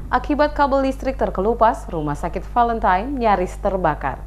Akibat kabel listrik terkelupas, Rumah Sakit Valentine nyaris terbakar.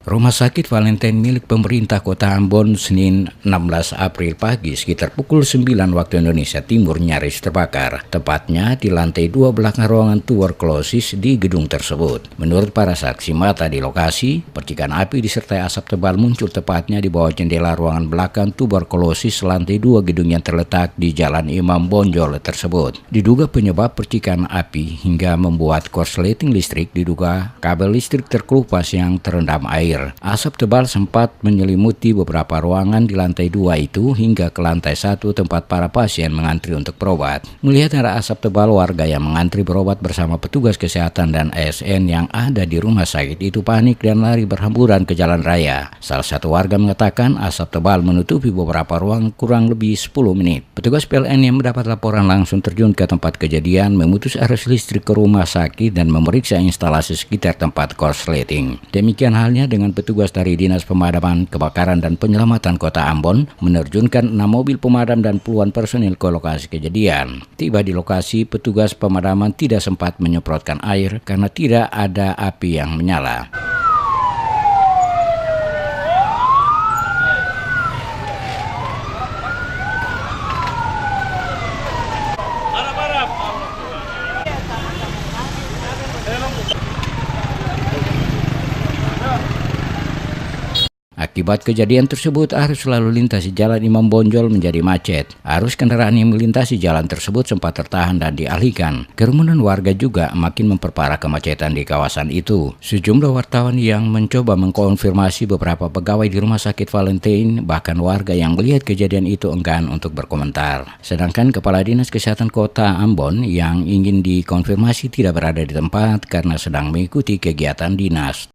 Rumah sakit Valentine milik pemerintah Kota Ambon Senin 16 April pagi sekitar pukul 9 waktu Indonesia Timur nyaris terbakar, tepatnya di lantai 2 belakang ruangan tuberkulosis di gedung tersebut. Menurut para saksi mata di lokasi, percikan api disertai asap tebal muncul tepatnya di bawah jendela ruangan belakang tuberkulosis lantai 2 gedung yang terletak di Jalan Imam Bonjol tersebut. Diduga penyebab percikan api hingga membuat korsleting listrik, diduga kabel listrik terkelupas yang terendam air. Asap tebal sempat menyelimuti beberapa ruangan di lantai 2 itu hingga ke lantai 1 tempat para pasien mengantri untuk berobat. Melihat ada asap tebal, warga yang mengantri berobat bersama petugas kesehatan dan ASN yang ada di rumah sakit itu panik dan lari berhamburan ke jalan raya. Salah satu warga mengatakan asap tebal menutupi beberapa ruang kurang lebih 10 menit. Petugas PLN yang mendapat laporan langsung terjun ke tempat kejadian, memutus arus listrik ke rumah sakit dan memeriksa instalasi sekitar tempat korsleting. Demikian halnya dengan petugas dari Dinas Pemadaman Kebakaran dan Penyelamatan Kota Ambon menerjunkan 6 mobil pemadam dan puluhan personil ke lokasi kejadian. Tiba di lokasi, petugas pemadaman tidak sempat menyemprotkan air karena tidak ada api yang menyala. Akibat kejadian tersebut, arus lalu lintas di Jalan Imam Bonjol menjadi macet. Arus kendaraan yang melintasi jalan tersebut sempat tertahan dan dialihkan. Kerumunan warga juga makin memperparah kemacetan di kawasan itu. Sejumlah wartawan yang mencoba mengkonfirmasi beberapa pegawai di Rumah Sakit Valentine, bahkan warga yang melihat kejadian itu enggan untuk berkomentar. Sedangkan Kepala Dinas Kesehatan Kota Ambon yang ingin dikonfirmasi tidak berada di tempat karena sedang mengikuti kegiatan dinas.